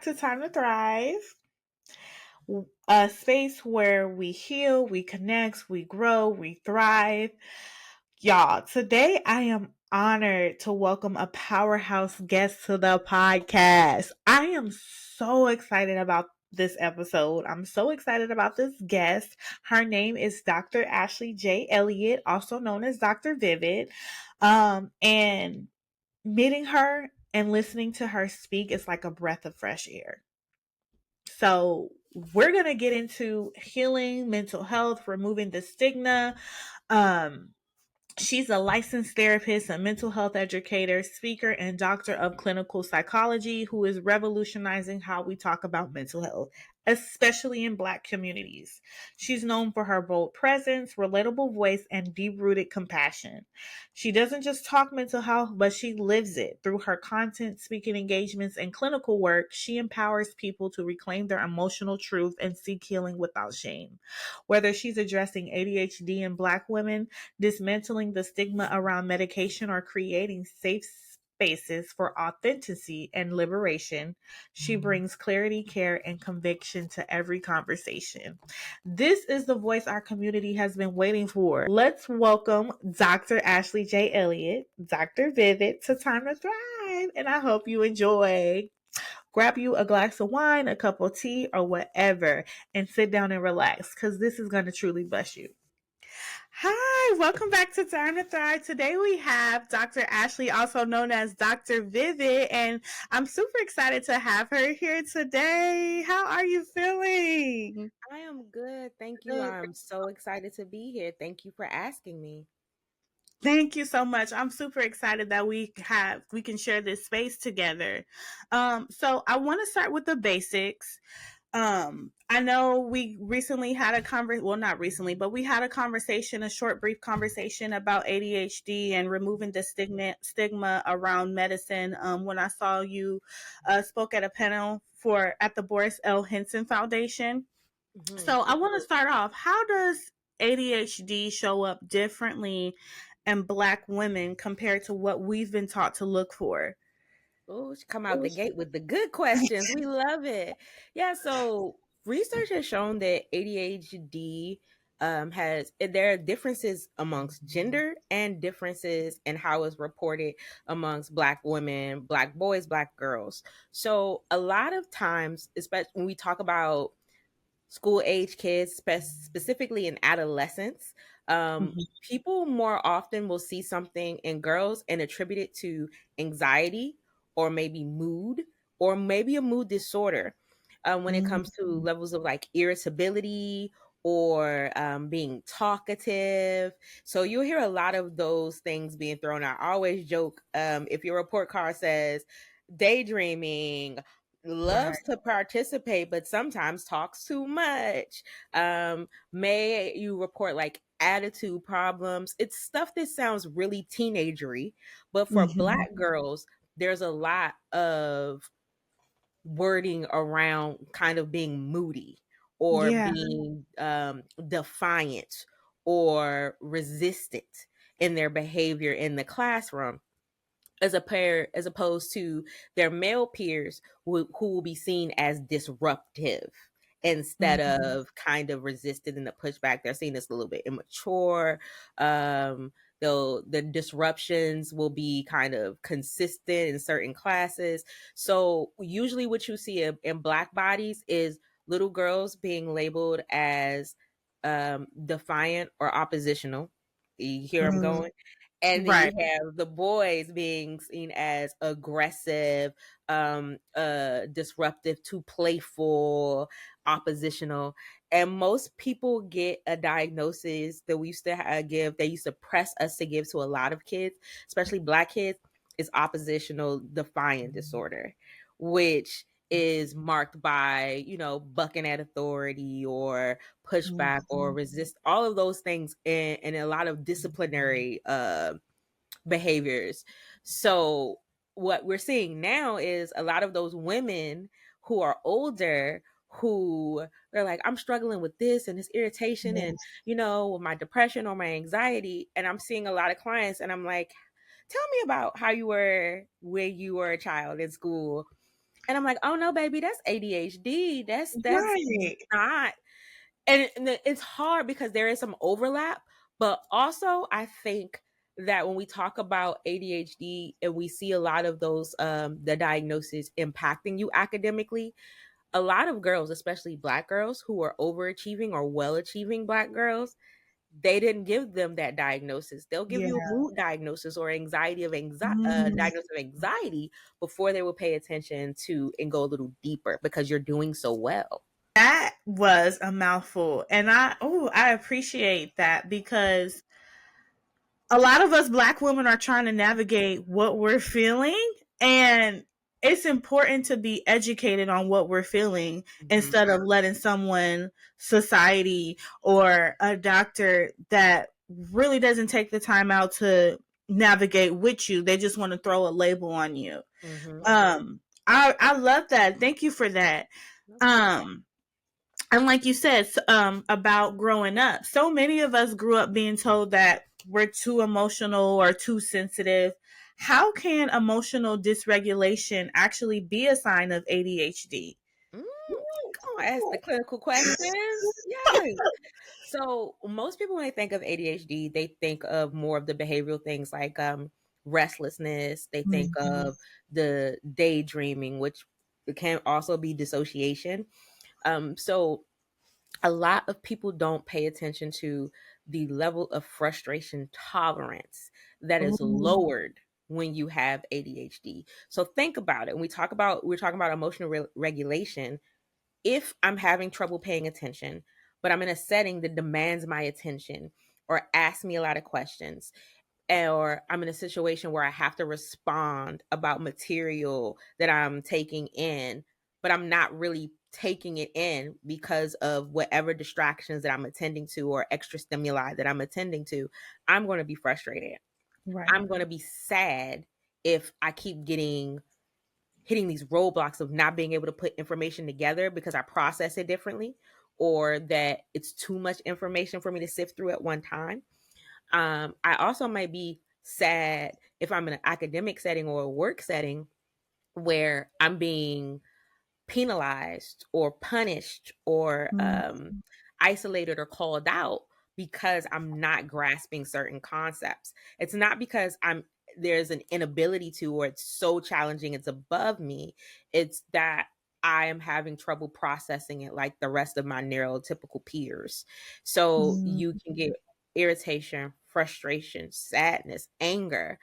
to Time to Thrive, a space where we heal, we connect, we grow, we thrive. Y'all, today I am honored to welcome a powerhouse guest to the podcast. I am so excited about this episode. I'm so excited about this guest. Her name is Dr. Ashley J. Elliot, also known as Dr. Vivid. And meeting her and listening to her speak is like a breath of fresh air. So, we're going to get into healing, mental health, removing the stigma, um, she's a licensed therapist, a mental health educator, speaker, and doctor of clinical psychology who is revolutionizing how we talk about mental health, especially in Black communities. She's known for her bold presence, relatable voice, and deep rooted compassion. She doesn't just talk mental health, but she lives it. Through her content, speaking engagements, and clinical work, she empowers people to reclaim their emotional truth and seek healing without shame. Whether she's addressing ADHD in Black women, dismantling the stigma around medication, or creating safe spaces for authenticity and liberation, she brings clarity, care, and conviction to every conversation. This is the voice our community has been waiting for. Let's welcome Dr. Ashley J. Elliott, Dr. Vivid, to Time to Thrive, and I hope you enjoy. Grab you a glass of wine, a cup of tea, or whatever, and sit down and relax, because this is going to truly bless you. Hi, welcome back to Time to Thrive. Today we have Dr. Ashley, also known as Dr. Vivid, and I'm super excited to have her here today. How are you feeling? I am good. Thank you. I'm so excited to be here. Thank you for asking me. Thank you so much. I'm super excited that we can share this space together. So I want to start with the basics. I know we recently had a well, not recently, but we had a conversation, a short, brief conversation about ADHD and removing the stigma around medicine. When I saw you spoke at a panel at the Boris L. Henson Foundation. Mhm. So I want to start off. How does ADHD show up differently in Black women compared to what we've been taught to look for? Oh, she come out the gate with the good questions. We love it. Yeah, so research has shown that ADHD there are differences amongst gender and differences in how it's reported amongst Black women, Black boys, Black girls. So a lot of times, especially when we talk about school age kids, specifically in adolescence, people more often will see something in girls and attribute it to anxiety or maybe mood or maybe a mood disorder when it comes to Mhm. levels of like irritability or being talkative. So you'll hear a lot of those things being thrown out. I always joke if your report card says daydreaming, Right. loves to participate, but sometimes talks too much. May you report like attitude problems? It's stuff that sounds really teenagery, but for Mhm. Black girls, there's a lot of wording around kind of being moody or Yeah. being defiant or resistant in their behavior in the classroom as opposed to their male peers who will be seen as disruptive instead Mhm. of kind of resistant in the pushback. They're seen as a little bit immature. Though the disruptions will be kind of consistent in certain classes. So usually what you see in Black bodies is little girls being labeled as defiant or oppositional. You hear I'm Mm. going? And then Right. you have the boys being seen as aggressive, disruptive, too playful, oppositional. And most people get a diagnosis that we used to give, they used to press us to give to a lot of kids, especially Black kids, is oppositional defiant disorder, which is marked by, bucking at authority or pushback or Mhm. resist, all of those things, and a lot of disciplinary behaviors. So what we're seeing now is a lot of those women who are older who they're like, I'm struggling with this and this irritation and Yes. with my depression or my anxiety. And I'm seeing a lot of clients and I'm like, tell me about how you were when you were a child in school. And I'm like, "Oh no, baby, that's ADHD. That's Right. not." And it's hard because there is some overlap, but also I think that when we talk about ADHD and we see a lot of those the diagnosis impacting you academically, a lot of girls, especially black girls who are overachieving or well achieving black girls, they didn't give them that diagnosis. They'll give you a Yeah. mood diagnosis or Mm, diagnosis of anxiety before they will pay attention to and go a little deeper because you're doing so well. that was a mouthful. And I appreciate that because a lot of us black women are trying to navigate what we're feeling, and it's important to be educated on what we're feeling Mhm. instead of letting someone, society, or a doctor that really doesn't take the time out to navigate with you, they just want to throw a label on you. Mhm. I love that. Thank you for that. No problem. um and like you said, about growing up, so many of us grew up being told that we're too emotional or too sensitive. How can emotional dysregulation actually be a sign of ADHD? Mm, come on, ask the clinical questions. Yes. So most people when they think of ADHD, they think of more of the behavioral things like restlessness. They think Mhm. of the daydreaming, which can also be dissociation. So a lot of people don't pay attention to the level of frustration tolerance that is Ooh. lowered when you have ADHD. So think about it. When we're talking about emotional regulation. If I'm having trouble paying attention, but I'm in a setting that demands my attention or asks me a lot of questions, or I'm in a situation where I have to respond about material that I'm taking in, but I'm not really taking it in because of whatever distractions that I'm attending to or extra stimuli that I'm attending to, I'm going to be frustrated. Right. I'm going to be sad if I keep getting hitting these roadblocks of not being able to put information together because I process it differently or that it's too much information for me to sift through at one time. I also might be sad if I'm in an academic setting or a work setting where I'm being penalized or punished or Mm, isolated or called out because I'm not grasping certain concepts. It's not because there's an inability to or it's so challenging it's above me. It's that I am having trouble processing it like the rest of my neurotypical peers. So mm, you can get irritation, frustration, sadness, anger.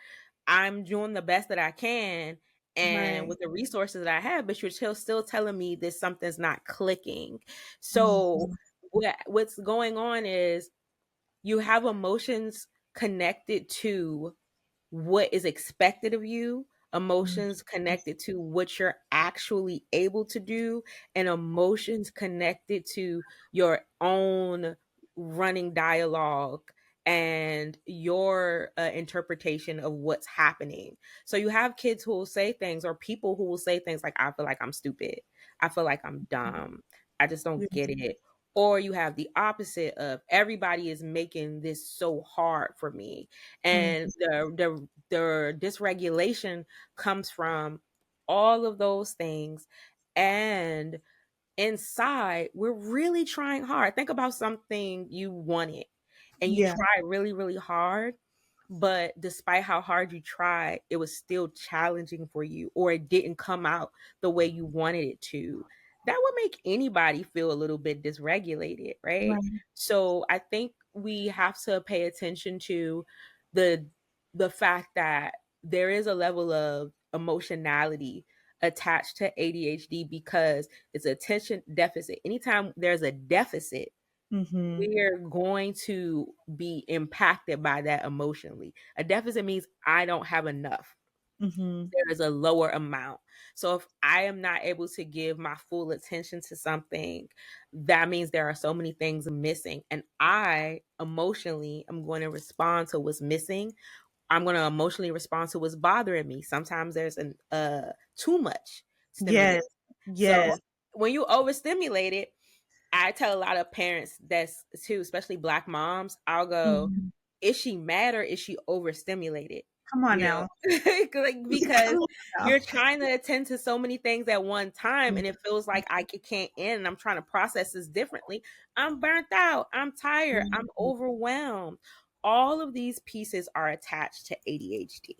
I'm doing the best that I can and right. with the resources that I have, but you're still telling me that something's not clicking. So Mhm. what's going on is you have emotions connected to what is expected of you, Mm, emotions connected to what you're actually able to do, and emotions connected to your own running dialogue and your interpretation of what's happening. So you have kids who will say things or people who will say things like, I feel like I'm stupid. I feel like I'm dumb. I just don't yeah. get it. Or you have the opposite of everybody is making this so hard for me, Mm, and the dysregulation comes from all of those things. And inside we're really trying hard. Think about something you wanted and you yeah. tried really really hard, but despite how hard you tried it was still challenging for you or it didn't come out the way you wanted it to. That would make anybody feel a little bit dysregulated, right? Right. So I think we have to pay attention to the the fact that there is a level of emotionality attached to ADHD because it's attention deficit. Anytime there's a deficit, Mhm. we're going to be impacted by that emotionally. A deficit means I don't have enough. Mhm. There is a lower amount. So if I am not able to give my full attention to something, that means there are so many things missing. And I emotionally am going to respond to what's missing. I'm going to emotionally respond to what's bothering me. Sometimes there's an too much stimulation. Yes. So Yes. when you overstimulate it, I tell a lot of parents that's too, especially black moms, I'll go, Mhm. is she mad or is she overstimulated? Come on You know, now. like, Come because on now. you're trying to attend to so many things at one time, and it feels like can't end, and I'm trying to process this differently. I'm burnt out. I'm tired. I'm Mhm. overwhelmed. All of these pieces are attached to ADHD.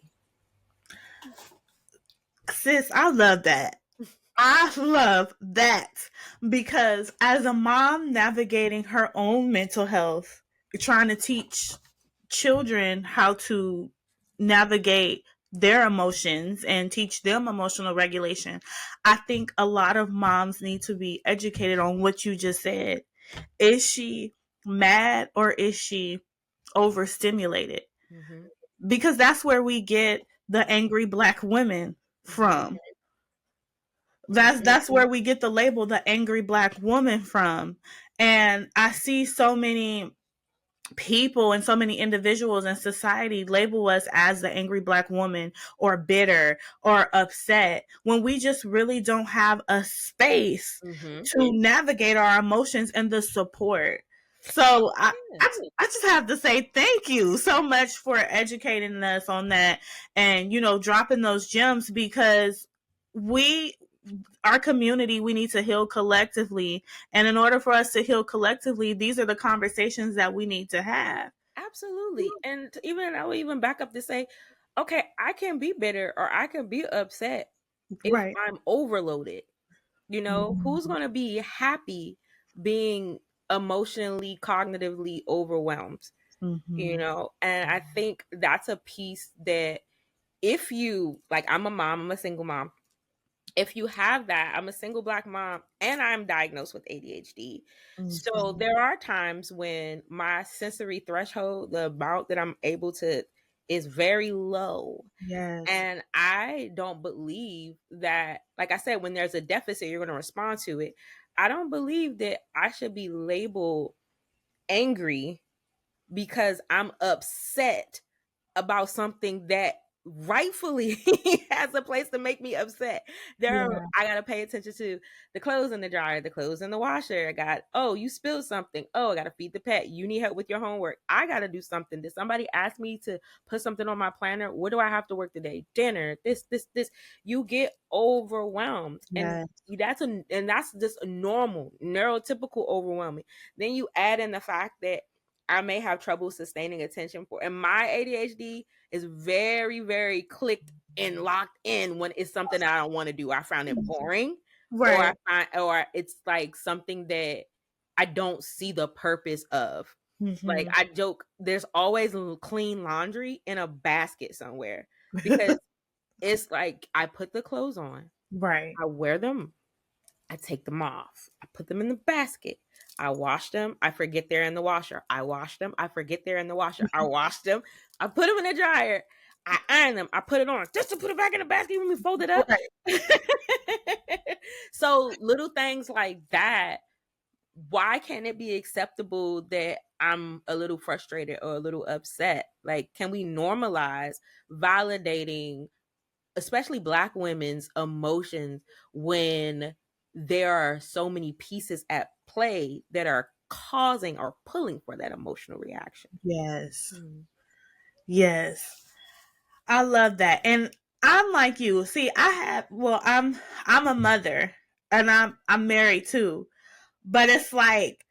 Sis, I love that. I love that because as a mom navigating her own mental health, trying to teach children how to navigate their emotions and teach them emotional regulation, I think a lot of moms need to be educated on what you just said. Is she mad or is she overstimulated? Mm-hmm. Because that's where we get the angry black women Mm-hmm. from. That's Mm-hmm. that's where we get the label the angry black woman from. And I see so many people and so many individuals in society label us as the angry black woman or bitter or upset when we just really don't have a space Mm-hmm. to navigate our emotions and the support. So Yeah. I just have to say thank you so much for educating us on that and dropping those gems because we our community, we need to heal collectively. And in order for us to heal collectively, these are the conversations that we need to have. Absolutely. And even I would even back up to say, okay, I can be bitter or I can be upset if Right. I'm overloaded. You know, who's Mm-hmm. going to be happy being emotionally, cognitively overwhelmed? You Mm-hmm. know, and I think that's a piece that if you, like, I'm a mom, I'm a single mom. If you have that, I'm a single black mom and I'm diagnosed with ADHD. So Mm-hmm. there are times when my sensory threshold, the amount that I'm able to, is very low. Yes. And I don't believe that, like I said, when there's a deficit, you're going to respond to it. I don't believe that I should be labeled angry because I'm upset about something that rightfully has a place to make me upset. Yeah. I gotta pay attention to the clothes in the dryer, the clothes in the washer. I got, oh, you spilled something. Oh, I gotta feed the pet. You need help with your homework. I gotta do something. Did somebody ask me to put something on my planner? What do I have to work today? Dinner, this. You get overwhelmed. And Yes. that's just a normal, neurotypical overwhelming. Then you add in the fact that I may have trouble sustaining attention for. And my ADHD is very, very clicked and locked in when it's something that I don't want to do. I found it boring, Right. or it's like something that I don't see the purpose of. Like Mm-hmm. I joke, there's always clean laundry in a basket somewhere because it's like I put the clothes on, Right. I wear them, I take them off. I put them in the basket. I wash them. I forget they're in the washer. I wash them. I forget they're in the washer. I wash them. I put them in the dryer. I iron them. I put it on just to put it back in the basket when we fold it up. Right. So little things like that. Why can't it be acceptable that I'm a little frustrated or a little upset? Like, can we normalize validating especially black women's emotions when there are so many pieces at play that are causing or pulling for that emotional reaction. Yes. Mm. Yes. I love that. And I'm like you. See, I'm a mother and I'm married too. But it's like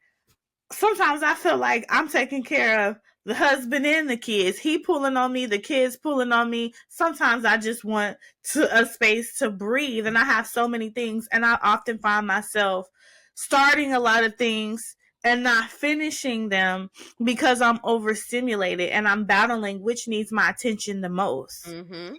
sometimes I feel like I'm taking care of the husband and the kids. He pulling on me, the kids pulling on me. Sometimes I just want a space to breathe, and I have so many things, and I often find myself starting a lot of things and not finishing them because I'm overstimulated and I'm battling which needs my attention the most, Mm-hmm.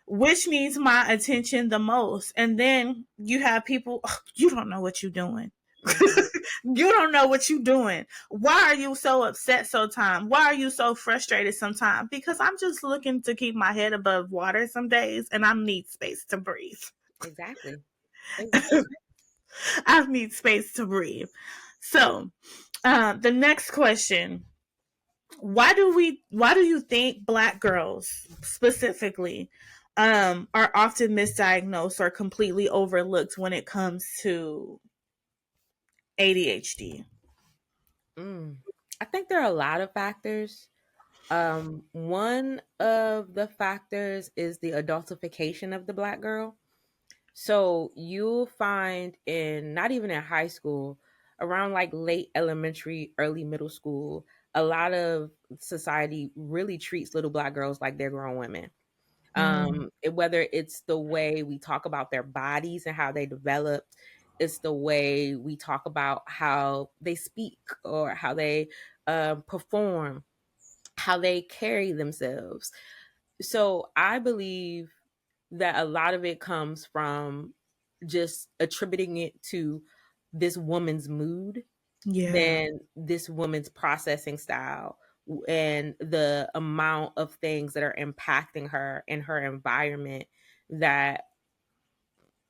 which needs my attention the most. And then you have people, "Ugh, you don't know what you're doing. Mm-hmm. You don't know what you're doing. Why are you so upset sometimes? Why are you so frustrated sometimes? Because I'm just looking to keep my head above water some days and I need space to breathe. Exactly. Exactly. I need space to breathe. So, the next question, why do you think black girls specifically are often misdiagnosed or completely overlooked when it comes to ADHD? Mm. I think there are a lot of factors. One of the factors is the adultification of the Black girl. So you'll find in not even in high school, around like late elementary, early middle school, a lot of society really treats little Black girls like they're grown women. Mm, Whether it's the way we talk about their bodies and how they developed, it's the way we talk about how they speak or how they perform, how they carry themselves. So I believe that a lot of it comes from just attributing it to this woman's mood yeah. than this woman's processing style and the amount of things that are impacting her in her environment that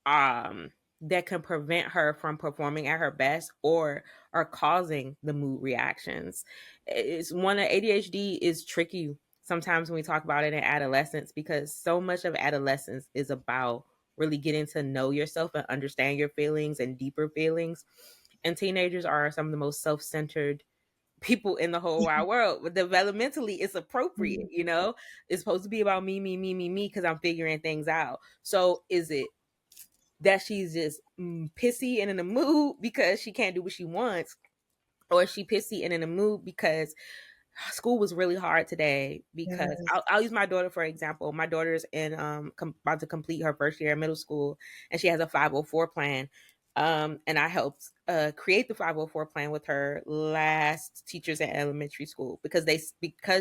um that can prevent her from performing at her best or are causing the mood reactions. It's one of ADHD is tricky sometimes when we talk about it in adolescence because so much of adolescence is about really getting to know yourself and understand your feelings and deeper feelings. And teenagers are some of the most self-centered people in the whole wide world. But developmentally, it's appropriate, Mm, you know? It's supposed to be about me, me, me, me, me, because I'm figuring things out. So is it that she's just pissy and in a mood because she can't do what she wants, or is she pissy and in a mood because school was really hard today? Because yes. I'll use my daughter for example. My daughter's in about to complete her first year of middle school, and she has a 504 plan. And I helped create the 504 plan with her last teachers at elementary school because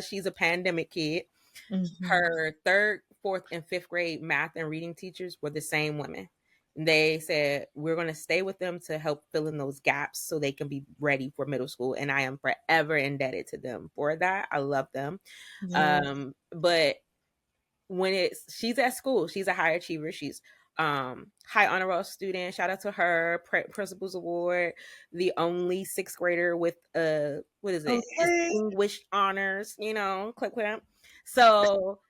she's a pandemic kid. Mhm. Her third, fourth, and fifth grade math and reading teachers were the same women. They said, we're going to stay with them to help fill in those gaps so they can be ready for middle school. And I am forever indebted to them for that. I love them. Yeah. But when she's at school, she's a high achiever. She's high honor roll student. Shout out to her, principal's award, the only sixth grader with what is it, Okay. distinguished honors, click clap. So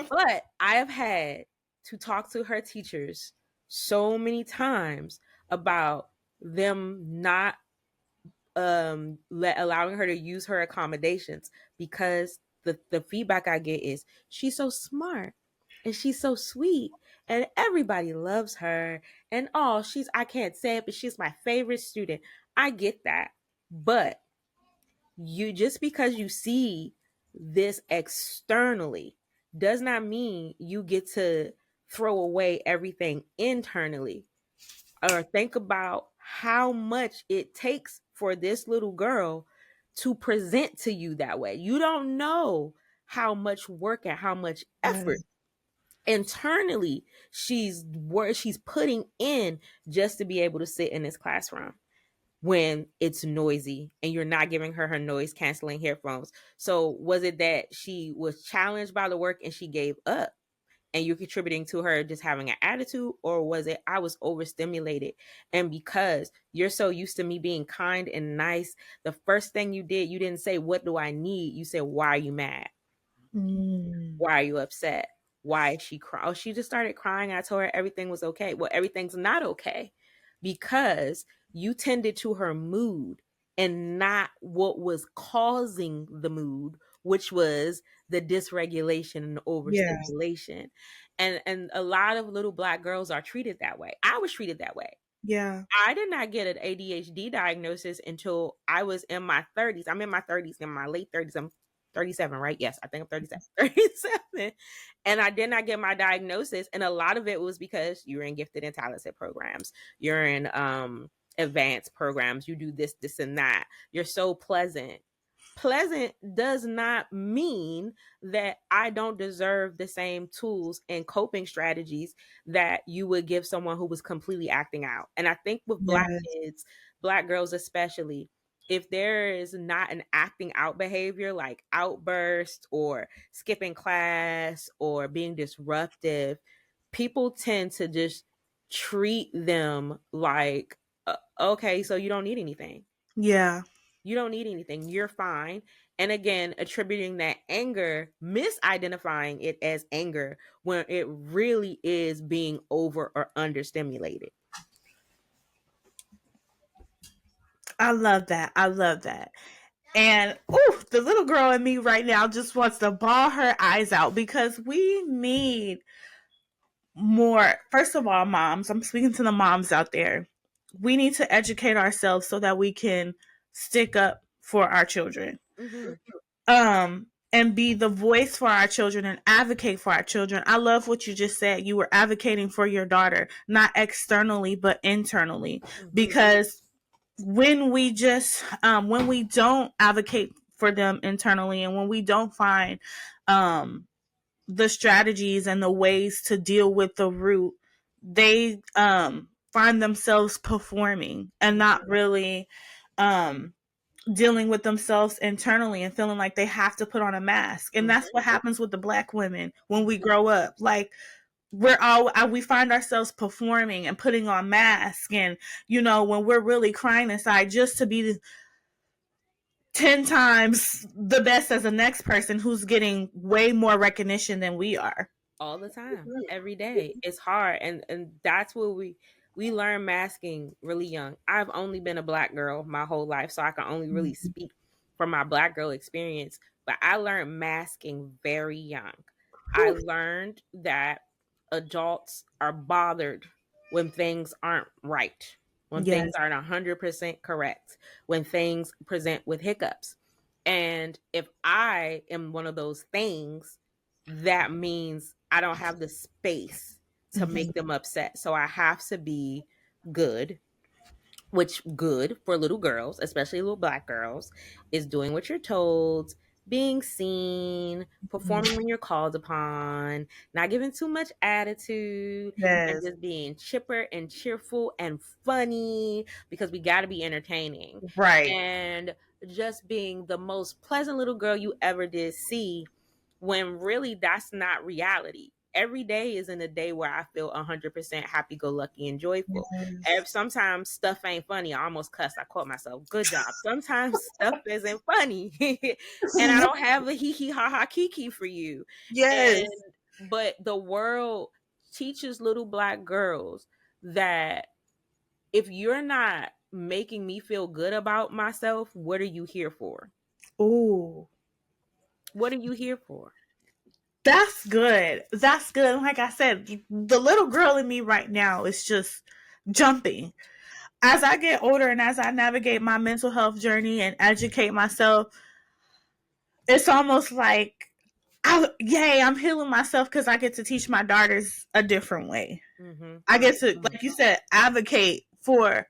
but I have had to talk to her teachers so many times about them not allowing her to use her accommodations because the feedback I get is she's so smart and she's so sweet and everybody loves her, and oh, she's, I can't say it, but she's my favorite student. I get that. But you, just because you see this externally does not mean you get to throw away everything internally, or think about how much it takes for this little girl to present to you that way. You don't know how much work and how much effort Yes. internally she's putting in just to be able to sit in this classroom when it's noisy and you're not giving her her noise canceling headphones. So was it that she was challenged by the work and she gave up and you're contributing to her just having an attitude, or was it I was overstimulated, and because you're so used to me being kind and nice, the first thing you did, you didn't say what do I need, you said why are you mad, Mm, why are you upset? Why is she crying? Oh, she just started crying. I told her everything was okay. Well, everything's not okay because you tended to her mood and not what was causing the mood, which was the dysregulation and the yeah. overstimulation. And a lot of little Black girls are treated that way. I was treated that way. Yeah. I did not get an ADHD diagnosis until I was in my 30s. I'm in my 30s, in my late 30s. I'm 37, right? Yes, I think I'm 37. 37. And I did not get my diagnosis. And a lot of it was because you're in gifted and talented programs. You're in advanced programs. You do this, this, and that. You're so pleasant. Pleasant does not mean that I don't deserve the same tools and coping strategies that you would give someone who was completely acting out. And I think with Black Yes. kids, Black girls especially, if there is not an acting out behavior like outburst or skipping class or being disruptive, people tend to just treat them like, okay, so you don't need anything. Yeah. You don't need anything. You're fine. And again, attributing that anger, misidentifying it as anger when it really is being over or understimulated. I love that. I love that. And ooh, the little girl in me right now just wants to bawl her eyes out because we need more. First of all, moms, I'm speaking to the moms out there. We need to educate ourselves so that we can stick up for our children. Mm-hmm. And be the voice for our children and advocate for our children. I love what you just said. You were advocating for your daughter, not externally, but internally. Mm-hmm. Because when we don't advocate for them internally and when we don't find um, the strategies and the ways to deal with the root, they find themselves performing and not really um, dealing with themselves internally and feeling like they have to put on a mask. And that's Mm-hmm. what happens with the black women when we grow up. Like we find ourselves performing and putting on masks, and when we're really crying inside just to be 10 times the best as the next person who's getting way more recognition than we are. All the time, every day. It's hard, and that's what we learn masking really young. I've only been a black girl my whole life, so I can only really speak from my black girl experience, but I learned masking very young. I learned that adults are bothered when things aren't right, when things Yes. aren't 100% correct, when things present with hiccups. And if I am one of those things, that means I don't have the space to Mhm. make them upset. So I have to be good, which good for little girls, especially little black girls, is doing what you're told, being seen, performing when you're called upon, not giving too much attitude, and Yes. just being chipper and cheerful and funny because we got to be entertaining. Right. And just being the most pleasant little girl you ever did see, when really that's not reality. Every day isn't a day where I feel 100% happy go lucky and joyful. Yes. And sometimes stuff ain't funny. I almost cussed. I caught myself. Good job. Sometimes stuff isn't funny. And I don't have a hee hee ha ha kiki for you. Yes. And but the world teaches little black girls that if you're not making me feel good about myself, what are you here for? Ooh. What are you here for? That's good. That's good. Like I said, the little girl in me right now is just jumping. As I get older and as I navigate my mental health journey and educate myself, it's almost like, yay, I'm healing myself because I get to teach my daughters a different way. Mm-hmm. I get to, like you said, advocate for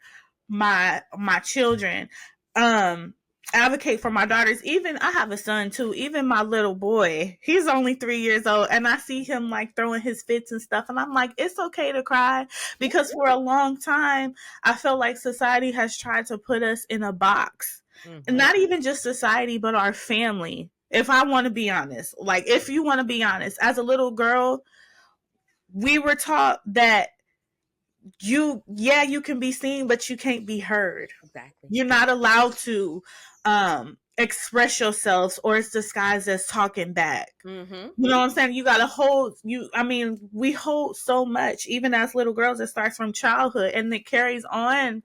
my children. Um, advocate for my daughters. Even I have a son too. Even my little boy, he's only 3 years old, and I see him like throwing his fits and stuff, and I'm like, it's okay to cry because for a long time I feel like society has tried to put us in a box, and Mm-hmm. not even just society, but our family. If I want to be honest, like if you want to be honest, as a little girl, we were taught that you can be seen but you can't be heard. Exactly. You're not allowed to express yourselves or it's disguised as talking back. Mm-hmm. You know what I'm saying? You gotta hold you I mean, we hold so much, even as little girls. It starts from childhood and it carries on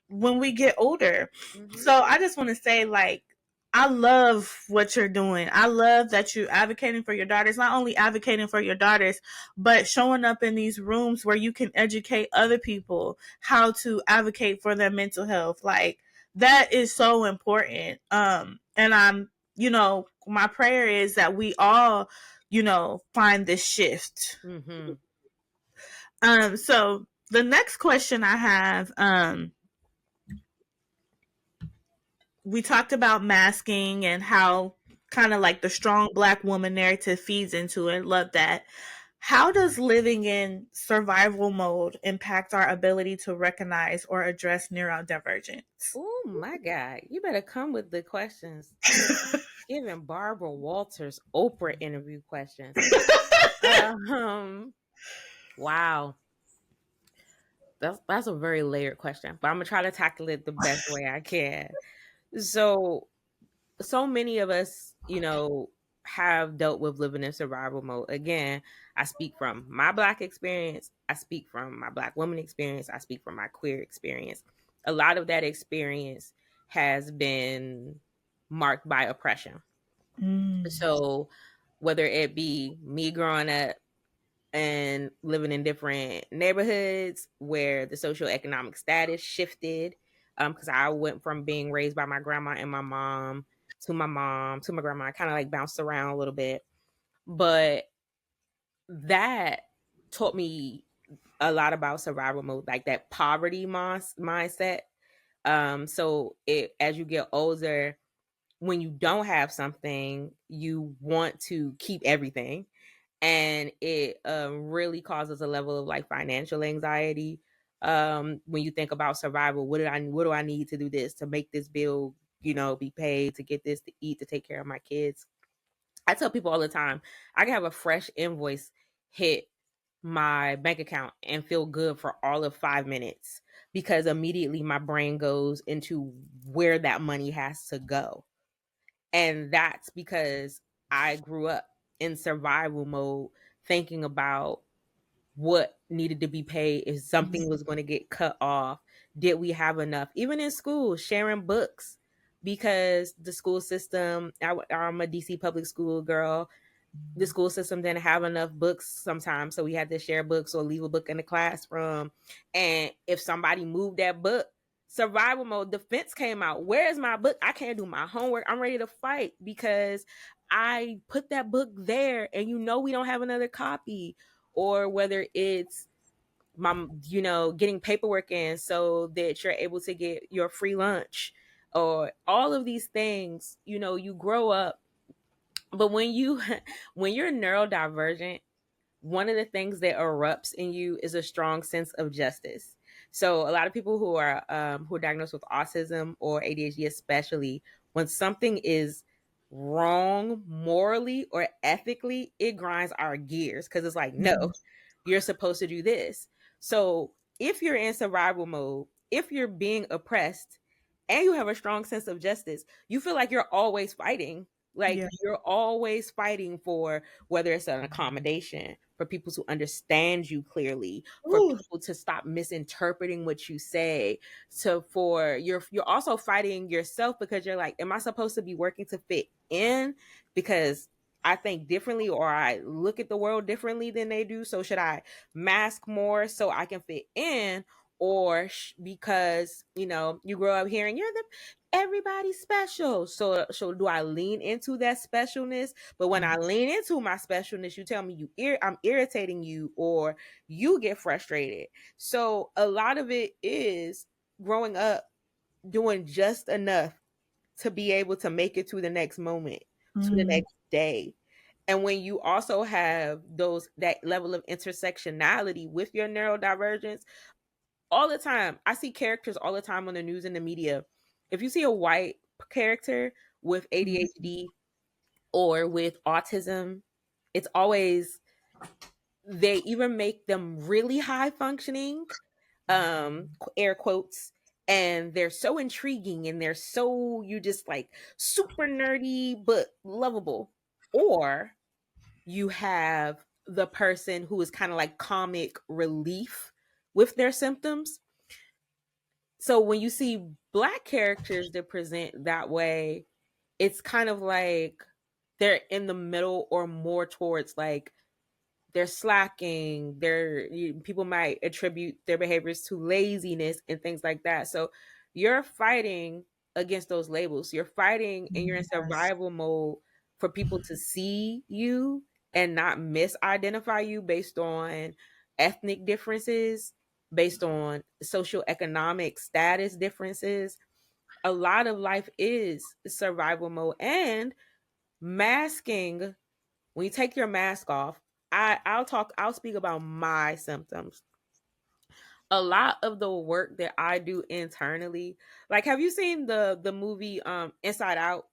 when we get older. Mm-hmm. So I just wanna say, like, I love what you're doing. I love that you're advocating for your daughters, not only advocating for your daughters, but showing up in these rooms where you can educate other people how to advocate for their mental health. Like, that is so important. And my prayer is that we all, find this shift. Mm-hmm. So the next question I have, we talked about masking and how kind of like the strong black woman narrative feeds into it. Love that. How does living in survival mode impact our ability to recognize or address neurodivergence? Oh my God. You better come with the questions. Giving Barbara Walters Oprah interview questions. Um wow. That's a very layered question, but I'm gonna try to tackle it the best way I can. So so many of us, have dealt with living in survival mode. Again, I speak from my black experience, I speak from my black woman experience, I speak from my queer experience. A lot of that experience has been marked by oppression. Mm. So whether it be me growing up and living in different neighborhoods where the socioeconomic status shifted, because I went from being raised by my grandma and my mom to my grandma. I kind of like bounced around a little bit, but that taught me a lot about survival mode, like that poverty mindset. So it as you get older, when you don't have something, you want to keep everything, and it really causes a level of like financial anxiety. When you think about survival, what do I need to do this to make this bill, be paid, to get this to eat, to take care of my kids? I tell people all the time, I can have a fresh invoice hit my bank account and feel good for all of 5 minutes, because immediately my brain goes into where that money has to go. And that's because I grew up in survival mode, thinking about what needed to be paid, if something was going to get cut off. Did we have enough? Even in school, sharing books, because the school system, I'm a DC public school girl, the school system didn't have enough books sometimes, so we had to share books or leave a book in the classroom. And if somebody moved that book, survival mode, defense came out. Where is my book? I can't do my homework. I'm ready to fight because I put that book there, and we don't have another copy. Or whether it's getting paperwork in so that you're able to get your free lunch, or all of these things. You grow up, but when you're neurodivergent, one of the things that erupts in you is a strong sense of justice. So a lot of people who are diagnosed with autism or ADHD, especially, when something is wrong morally or ethically, it grinds our gears, because it's like, no, you're supposed to do this. So if you're in survival mode, if you're being oppressed, and you have a strong sense of justice, you feel like you're always fighting. Like Yeah. you're always fighting for whether it's an accommodation, for people to understand you clearly, for Ooh. people to stop misinterpreting what you say. So for you're also fighting yourself, because you're like, am I supposed to be working to fit in because I think differently, or I look at the world differently than they do? So should I mask more so I can fit in? Or because you grow up hearing you're the everybody's special, so do I lean into that specialness? But when I lean into my specialness, you tell me I'm irritating you, or you get frustrated. So a lot of it is growing up doing just enough to be able to make it to the next moment, to the Mm. next day. And when you also have that level of intersectionality with your neurodivergence, all the time, I see characters all the time on the news and the media. If you see a white character with Mhm. ADHD or with autism, it's always, they even make them really high functioning, air quotes, and they're so intriguing, and they're so, you just like, super nerdy but lovable. Or you have the person who is kind of like comic relief with their symptoms. So when you see black characters that present that way, it's kind of like they're in the middle, or more towards like they're slacking. People might attribute their behaviors to laziness and things like that. So you're fighting against those labels. You're fighting, and you're in Yes. survival mode for people to see you and not misidentify you based on ethnic differences, based on socioeconomic status differences. A lot of life is survival mode, and masking. When you take your mask off, I'll speak about my symptoms. A lot of the work that I do internally, like, have you seen the movie Inside Out?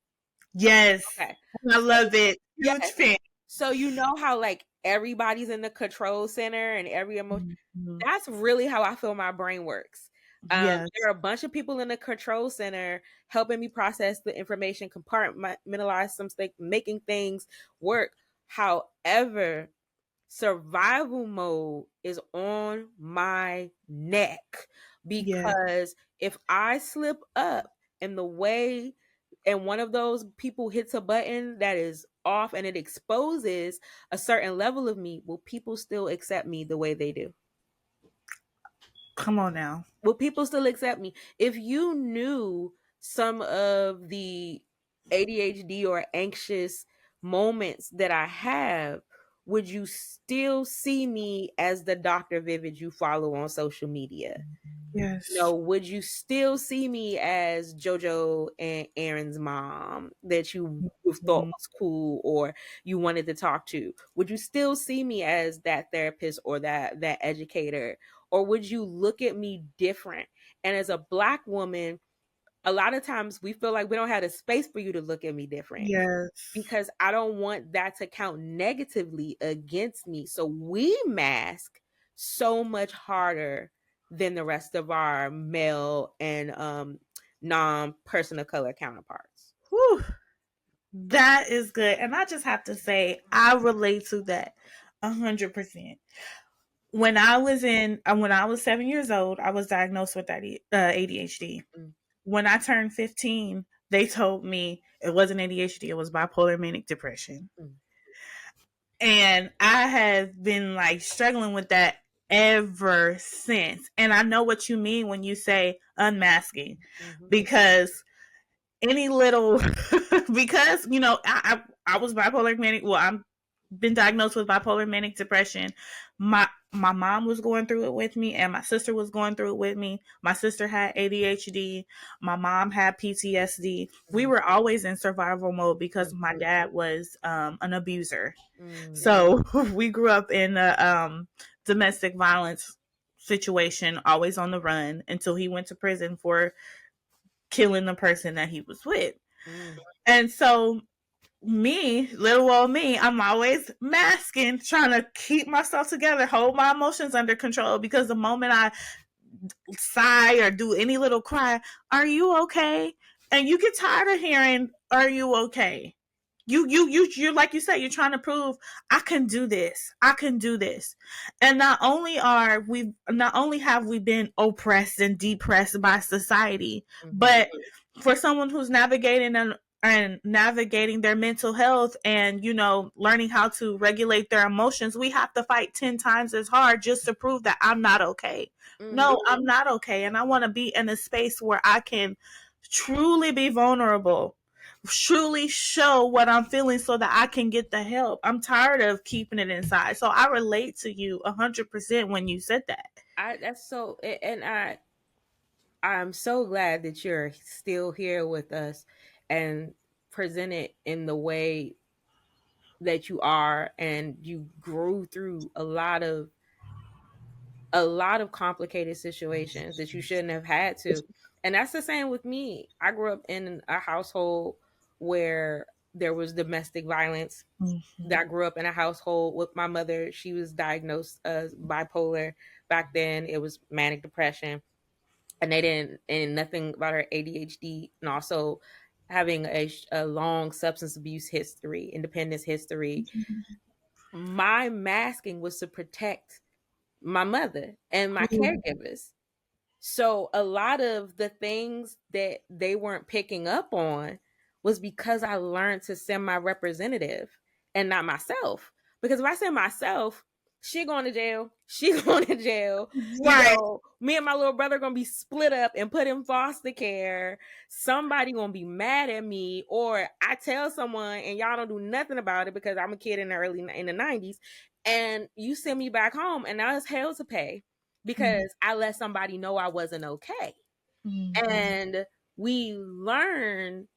Yes. Okay. I So love it. Huge yes. fan. So you know how like everybody's in the control center and every emotion, Mhm. that's really how I feel my brain works. There Yes. are a bunch of people in the control center helping me process the information, compartmentalize some stuff, making things work. However, survival mode is on my neck, Yeah. because if I slip up, And the way and one of those people hits a button that is off and it exposes a certain level of me, will people still accept me the way they do? Come on now. Will people still accept me? If you knew some of the ADHD or anxious moments that I have, would you still see me as the Dr. Vivid you follow on social media? Yes. No, would you still see me as JoJo and Aaron's mom that you thought Mhm. was cool or you wanted to talk to? Would you still see me as that therapist or that educator? Or would you look at me different? And as a black woman, a lot of times we feel like we don't have the space for you to look at me different Yes. because I don't want that to count negatively against me. So we mask so much harder than the rest of our male and non-person of color counterparts. Whew. That is good. And I just have to say, I relate to that 100%. When I was 7 years old, I was diagnosed with ADHD. Mm, When I turned 15, they told me it wasn't ADHD, it was bipolar manic depression. mm, And I have been like struggling with that ever since. And I know what you mean when you say unmasking, mhm, because any little because I was bipolar manic. Well, I'm been diagnosed with bipolar manic depression. My mom was going through it with me, and my sister was going through it with me. My sister had ADHD. My mom had PTSD. We mm, were always in survival mode because my dad was an abuser. mm, So we grew up in a domestic violence situation, always on the run until he went to prison for killing the person that he was with. mm, And so me, little old me, I'm always masking, trying to keep myself together, hold my emotions under control, because the moment I sigh or do any little cry, are you okay? And you get tired of hearing, are you okay? You're like you said, you're trying to prove I can do this. I can do this. And not only have we been oppressed and depressed by society, mhm, but for someone who's navigating their mental health and learning how to regulate their emotions, we have to fight 10 times as hard just to prove that I'm not okay. mhm. No, I'm not okay, and I want to be in a space where I can truly be vulnerable, truly show what I'm feeling so that I can get the help. I'm tired of keeping it inside. So I relate to you 100% when you said that. I that's so and I'm so glad that you're still here with us and present it in the way that you are and you grew through a lot of complicated situations that you shouldn't have had to. And that's the same with me. I grew up in a household where there was domestic violence. Mm-hmm. That I grew up in a household with my mother. She was diagnosed as bipolar. Back then it was manic depression. And they didn't and nothing about her ADHD, and also having a long substance abuse history, independence history. My masking was to protect my mother and my caregivers. So a lot of the things that they weren't picking up on was because I learned to send my representative and not myself. Because if I send myself, she going to jail. She going to jail. Right. Me and my little brother gonna be split up and put in foster care. Somebody gonna be mad at me, or I tell someone and y'all don't do nothing about it because I'm a kid in the 90s, and you send me back home, and now it's hell to pay because I let somebody know I wasn't okay. Mm-hmm. And we learn,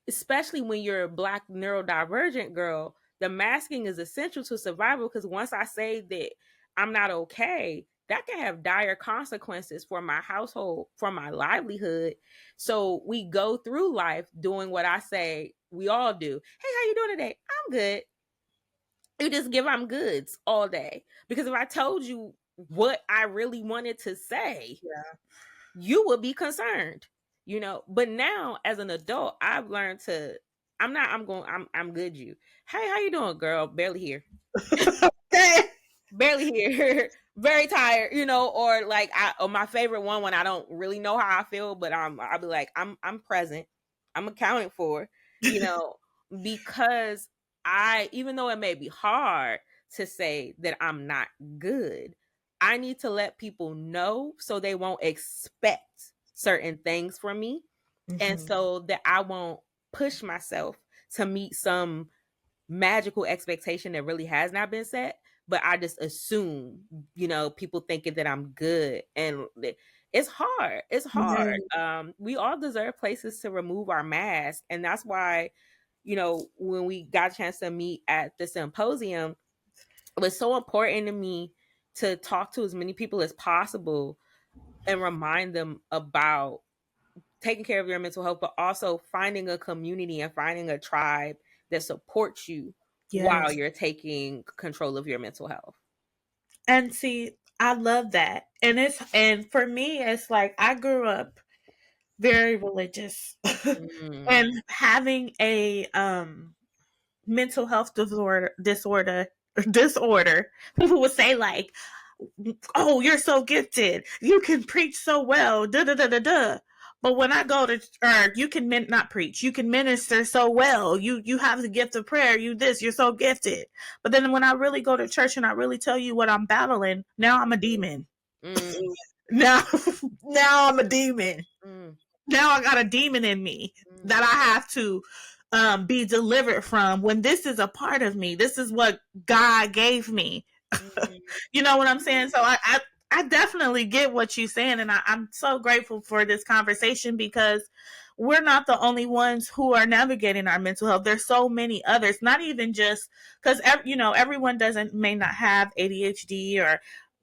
especially when you're a black neurodivergent girl, the masking is essential to survival because once I say that I'm not okay, that can have dire consequences for my household, for my livelihood. So we go through life doing what I say we all do. Hey, how you doing today? I'm good. You just give I'm goods all day. Because if I told you what I really wanted to say, Yeah. you would be concerned, But now as an adult, I've learned to I'm not I'm good you. Hey, how you doing, girl? Barely here. Okay. Barely here. very tired, or like or my favorite one when I don't really know how I feel, but I'll be like, I'm present, I'm accounted for, you know, because even though it may be hard to say that I'm not good, I need to let people know so they won't expect certain things from me, and Mhm. so that I won't push myself to meet some magical expectation that really has not been set, but I just assume, people thinking that I'm good, and it's hard. It's hard. Yeah. We all deserve places to remove our mask, and that's why, when we got a chance to meet at the symposium, it was so important to me to talk to as many people as possible and remind them about taking care of your mental health, but also finding a community and finding a tribe that supports you while Yes. you're taking control of your mental health. And see, I love that. And for me it's like I grew up very religious. Mm. And having a mental health disorder, people would say like, oh, you're so gifted, you can preach so well, da da da da da. But when I go to, or you can not preach, you can minister so well, you have the gift of prayer, you're so gifted. But then when I really go to church and I really tell you what I'm battling, now I'm a demon. Mm. Now now I'm a demon. Mm. Now I got a demon in me that Mm. I have to be delivered from, when this is a part of me. This is what God gave me. Mm. You know what I'm saying? So I definitely get what you're saying. And I'm so grateful for this conversation, because we're not the only ones who are navigating our mental health. There's so many others, not even just because, everyone may not have ADHD or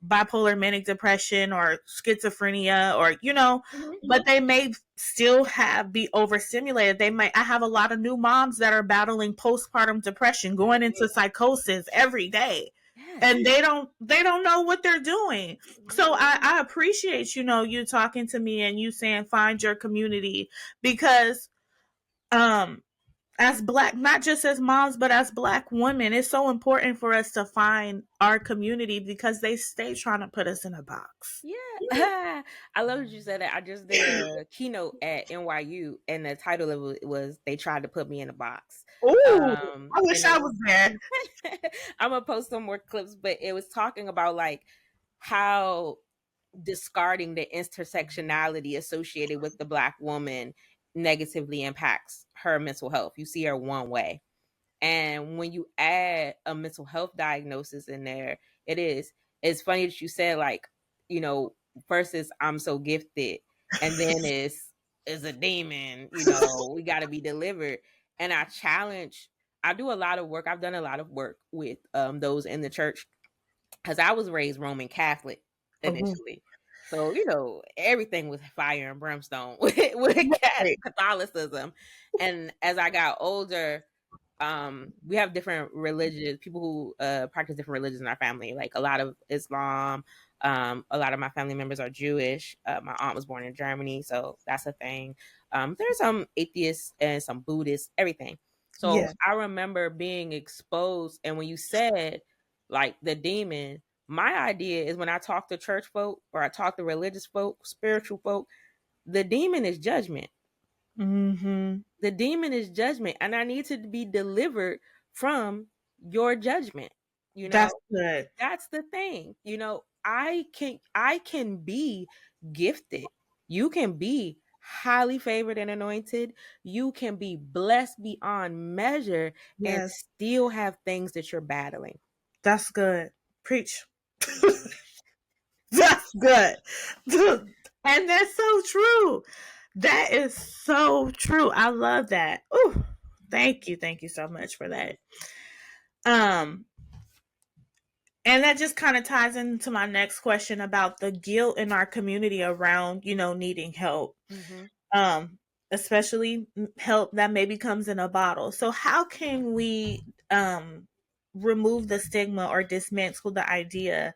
bipolar manic depression or schizophrenia, or, Mhm. but they may still be overstimulated. I have a lot of new moms that are battling postpartum depression, going into psychosis every day, Yes. and they don't know what they're doing. So Mhm. I appreciate, you talking to me and you saying find your community, because um as black, not just as moms, but as black women, it's so important for us to find our community, because they stay trying to put us in a box. Yeah. I love that you said that. I just did a keynote at NYU, and the title of it was "They Tried to Put Me in a Box." Ooh, I wish And I was there. I'm gonna post some more clips, but it was talking about like how discarding the intersectionality associated with the black woman negatively impacts her mental health. You see her one way. And when you add a mental health diagnosis in there, it's funny that you said like, you know, first is I'm so gifted, and then is a demon, we gotta be delivered. And I do a lot of work. I've done a lot of work with those in the church, because I was raised Roman Catholic Oh, initially. So, everything was fire and brimstone with right. Catholicism. And as I got older, we have different religions, people who practice different religions in our family, like a lot of Islam. A lot of my family members are Jewish. My aunt was born in Germany, so that's a thing. There's some atheists and some Buddhists, everything. So Yeah. I remember being exposed, and when you said like the demon, my idea is when I talk to church folk or I talk to religious folk, spiritual folk, the demon is judgment. Mm-hmm. The demon is judgment, and I need to be delivered from your judgment. You That's know, good. that's the thing. I can be gifted. You can be highly favored and anointed. You can be blessed beyond measure and Yes, still have things that you're battling. that's good. Preach. That's good. And that's so true. That is so true. I love that. Ooh, thank you. Thank you so much for that. Um, and that just kind of ties into my next question about the guilt in our community around, needing help. Mhm. Um, especially help that maybe comes in a bottle. So how can we remove the stigma or dismantle the idea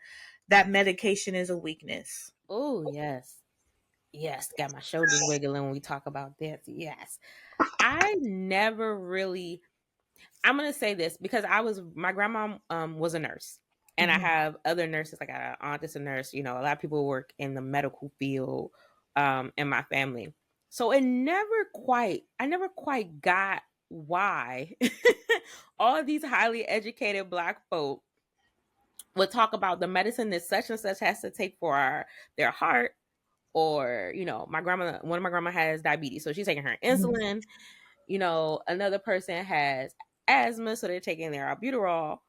that medication is a weakness? Oh, yes. Yes, got my shoulders wiggling when we talk about this. Yes. I never really I'm going to say this because my grandma was a nurse, And I Mhm. have other nurses, like I got an aunt that's a nurse, a lot of people work in the medical field in my family. So I never quite got why all of these highly educated black folk would talk about the medicine that such and such has to take for their heart, or my grandma, one of my grandma has diabetes, so she's taking her Mhm. insulin. Another person has asthma, so they're taking their albuterol.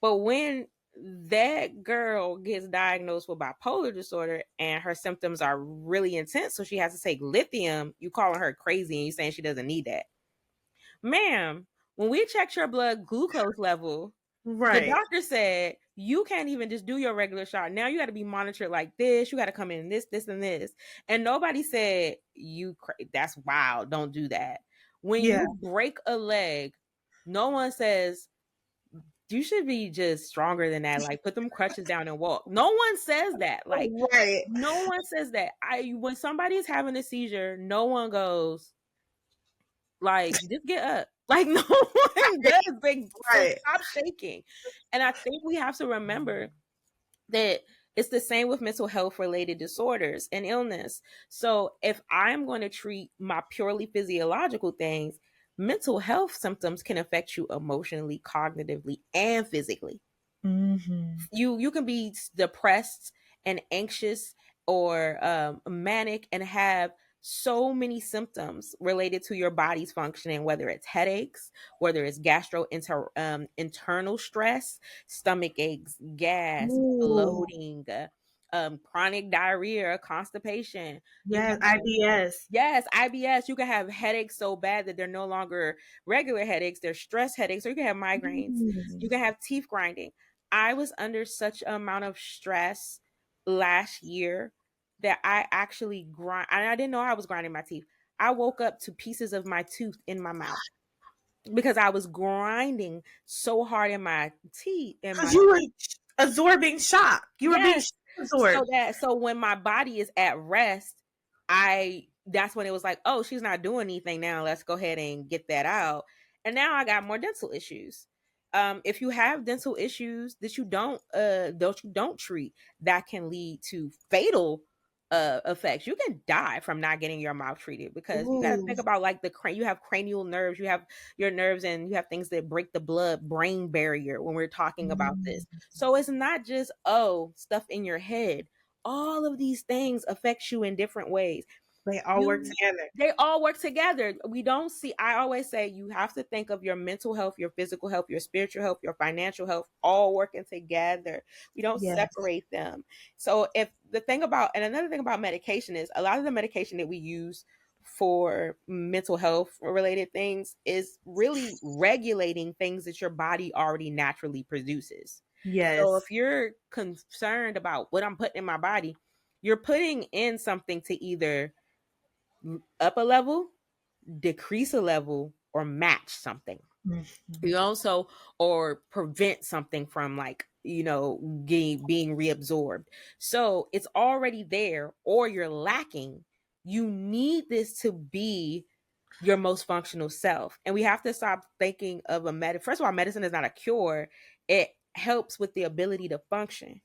But when that girl gets diagnosed with bipolar disorder and her symptoms are really intense, so she has to take lithium, you calling her crazy and you saying she doesn't need that. Ma'am, when we checked your blood glucose level, the Right. doctor said you can't even just do your regular shot. Now you got to be monitored like this. You got to come in this, and this. And nobody said that's wild. Don't do that. When Yeah. you break a leg, no one says you should be just stronger than that. Like put them crutches down and walk. No one says that. Like Right. no one says that. When somebody is having a seizure, no one goes like just get up. Like no one does. They so Right. stop shaking. And I think we have to remember that it's the same with mental health related disorders and illness. So if I'm going to treat my purely physiological things, mental health symptoms can affect you emotionally, cognitively, and physically. Mhm. You can be depressed and anxious or manic and have so many symptoms related to your body's functioning, whether it's headaches, whether it's internal stress, stomach aches, gas, Ooh. bloating, chronic diarrhea, constipation. You Yes, can IBS. Yes, IBS. You can have headaches so bad that they're no longer regular headaches, they're stress headaches, or you can have migraines. You Mm. can have teeth grinding. I was under such an amount of stress last year that I actually grind, and I didn't know I was grinding my teeth. I woke up to pieces of my tooth in my mouth because I was grinding so hard in my teeth, in my 'Cause you were absorbing shock. You were being Yes. shock absorbed. So when my body is at rest, I that's when it was like, "Oh, she's not doing anything now. Let's go ahead and get that out." And now I got more dental issues. If you have dental issues that you don't treat, that can lead to fatal effects. You can die from not getting your mouth treated because you got to Ooh. think about like you have cranial nerves, you have your nerves, and you have things that break the blood brain barrier when we're talking about Mm. this. So it's not just, oh, stuff in your head. All of these things affect you in different ways. They all work You together. They all work together. We don't see I always say you have to think of your mental health, your physical health, your spiritual health, your financial health all working together. We don't Yes. separate them. So if the thing about and another thing about medication is a lot of the medication that we use for mental health related things is really regulating things that your body already naturally produces. So if Yes. you're concerned about what I'm putting in my body, you're putting in something to either up a level, decrease a level, or match something. Mhm. You also or prevent something from being reabsorbed. So it's already there or you're lacking. You need this to be your most functional self. And we have to stop thinking of first of all, medicine is not a cure. It helps with the ability to function.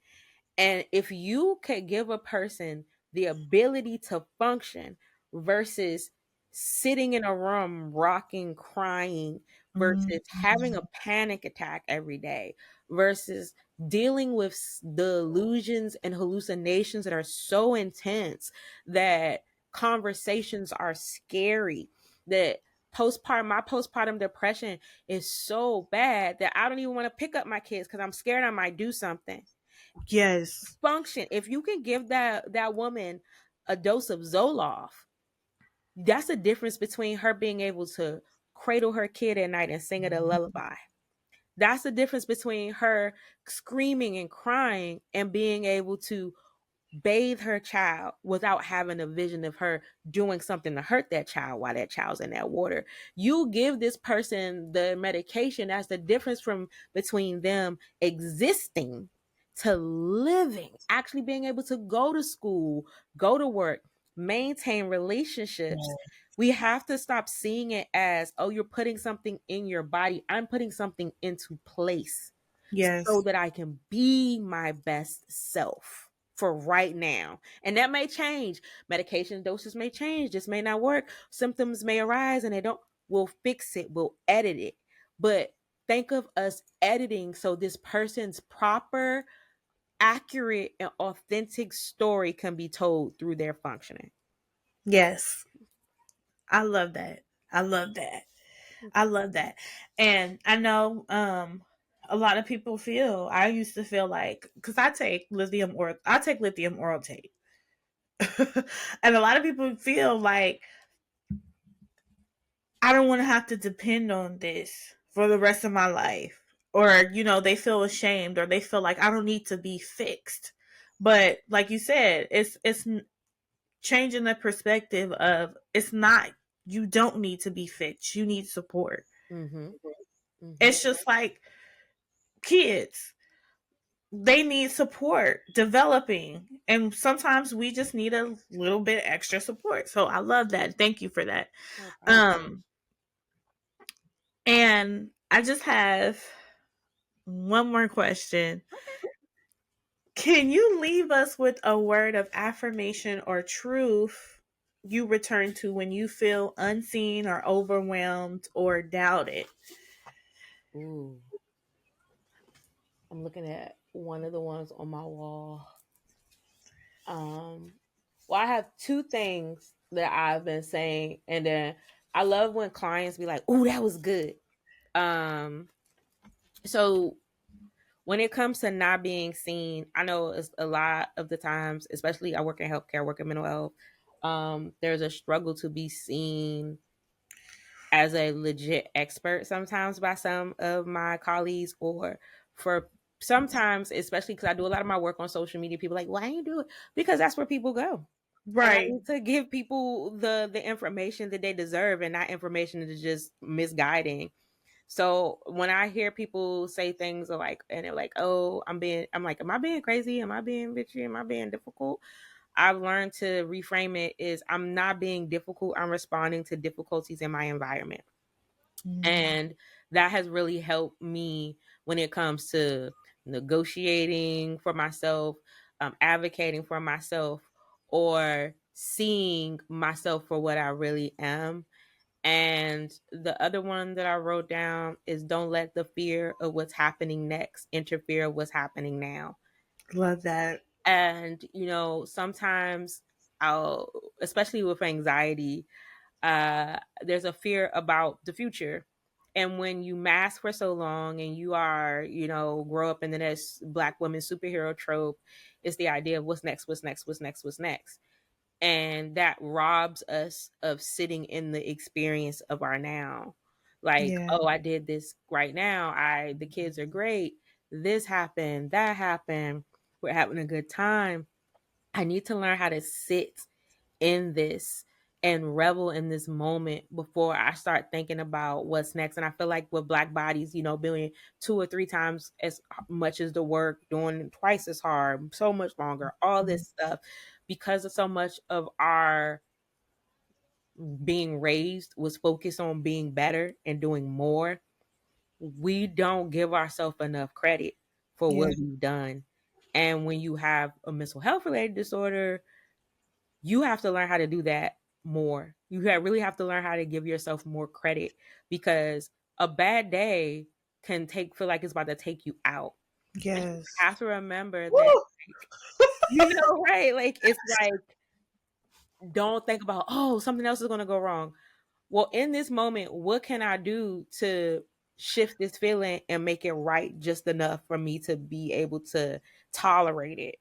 And if you could give a person the ability to function versus sitting in a room rocking, crying, versus having a Mhm. panic attack every day, versus dealing with delusions and hallucinations that are so intense that conversations are scary, that my postpartum depression is so bad that I don't even want to pick up my kids because I'm scared I might do something. Yes. Function. If you can give that woman a dose of Zoloft, that's the difference between her being able to cradle her kid at night and sing it a lullaby. That's the difference between her screaming and crying and being able to bathe her child without having a vision of her doing something to hurt that child while that child's in that water. You give this person the medication. That's the difference from between them existing to living, actually being able to go to school, go to work, maintain relationships. Yeah. We have to stop seeing it as, oh, you're putting something in your body. I'm putting something into place. so Yes. that I can be my best self for right now. And that may change. Medication doses may change. This may not work. Symptoms may arise and they don't. We'll fix it. We'll edit it. But think of us editing so this person's proper, accurate, and authentic story can be told through their functioning. Yes. I love that. I love that. I love that. And I know a lot of people feel, I used to feel like, cuz I take lithium oral tape. And a lot of people feel like I don't want to have to depend on this for the rest of my life. Or, they feel ashamed or they feel like I don't need to be fixed. But like you said, it's changing the perspective of it's not, you don't need to be fixed. You need support. Mm-hmm. Mm-hmm. It's just like kids. They need support developing. And sometimes we just need a little bit extra support. So I love that. Thank you for that. No problem. Um and I just have one more question. Can you leave us with a word of affirmation or truth you return to when you feel unseen or overwhelmed or doubted? Ooh, I'm looking at one of the ones on my wall. Um, well, I have two things that I've been saying, and then I love when clients be like, "Oh, that was good." Um, so when it comes to not being seen, I know it's a lot of the times, especially I work in healthcare, I work in mental health. There's a struggle to be seen as a legit expert sometimes by some of my colleagues, or for sometimes, especially because I do a lot of my work on social media, people are like, why you do it? Because that's where people go. And I Right. need to give people the information that they deserve, and not information that is just misguiding. So when I hear people say things like, and they're like, oh, I'm like, am I being crazy? Am I being bitchy? Am I being difficult? I've learned to reframe it is I'm not being difficult. I'm responding to difficulties in my environment. Mm, And that has really helped me when it comes to negotiating for myself, advocating for myself, or seeing myself for what I really am. And the other one that I wrote down is don't let the fear of what's happening next interfere with what's happening now. love that. And, sometimes I'll, especially with anxiety, there's a fear about the future. And when you mask for so long and you are, grow up in the next Black woman superhero trope, it's the idea of what's next, what's next, what's next, what's next. And that robs us of sitting in the experience of our now. Like, Yeah. oh, I did this right now. The kids are great. This happened, that happened. We're having a good time. I need to learn how to sit in this and revel in this moment before I start thinking about what's next. And I feel like with Black bodies, doing 2 or 3 times as much as the work, doing twice as hard, so much longer, all this stuff, because of so much of our being raised was focused on being better and doing more, we don't give ourselves enough credit for what Yeah. we've done. And when you have a mental health related disorder, you have to learn how to do that more. Really have to learn how to give yourself more credit, because a bad day can feel like it's about to take you out. And you Yes. have to remember that, Woo! like, right? Like, it's like, don't think about, oh, something else is going to go wrong. Well, in this moment, what can I do to shift this feeling and make it right just enough for me to be able to tolerate it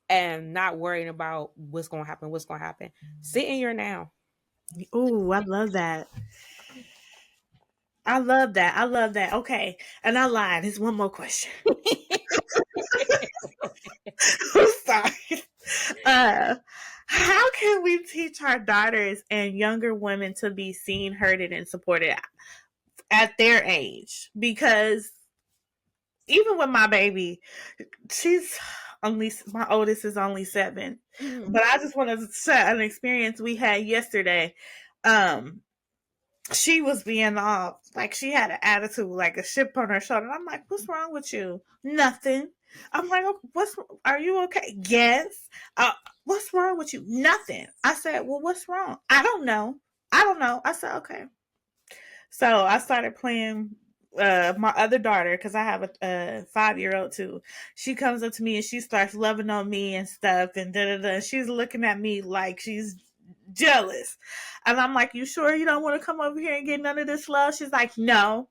and not worrying about what's going to happen, what's going to happen. Sit in your now. Ooh, I love that. I love that. I love that. Okay. And I lied. There's one more question. I'm sorry. Uh, how can we teach our daughters and younger women to be seen, heard, and supported at their age? Because even with my baby, she's only, my oldest is only 7. Mhm. But I just want to share an experience we had yesterday. Um, she was being off. Like she had an attitude, like a chip on her shoulder. And I'm like, what's wrong with you? Nothing. I'm like, "Oh, are you okay? Yes. What's wrong with you? Nothing. I said, well, what's wrong? I don't know. I don't know. I said, okay. So I started playing my other daughter, because I have a 5-year old too. She comes up to me and she starts loving on me and stuff, and da da da. She's looking at me like she's jealous, and I'm like, "You sure you don't want to come over here and get none of this love?" She's like, "No."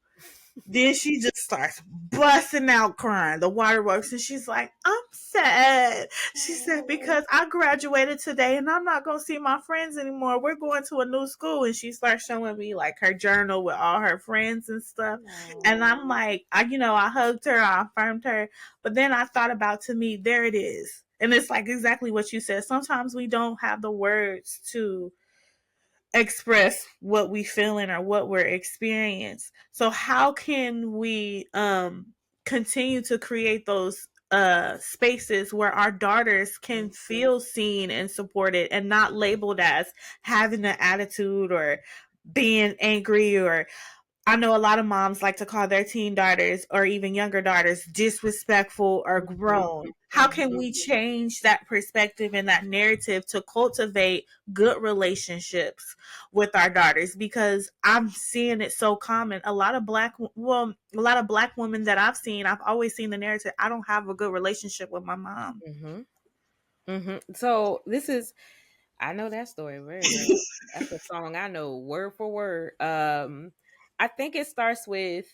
Then she just starts busting out crying, the waterworks, and she's like, I'm sad. She said, Oh, because I graduated today and I'm not going to see my friends anymore. We're going to a new school. And she starts showing me like her journal with all her friends and stuff. And no. I'm like, I hugged her, I affirmed her. But then I thought about, to me, there it is. And it's like exactly what you said. Sometimes we don't have the words to express what we feeling or what we're experiencing. So how can we continue to create those spaces where our daughters can feel seen and supported and not labeled as having an attitude or being angry, or I know a lot of moms like to call their teen daughters or even younger daughters disrespectful or Mhm, grown. How can mhm. we change that perspective and that narrative to cultivate good relationships with our daughters? Because I'm seeing it so common. A lot of black women that I've always seen the narrative, I don't have a good relationship with my mom. Mhm, mhm. So this is I know that story very well. That's a song I know word for word. I think it starts with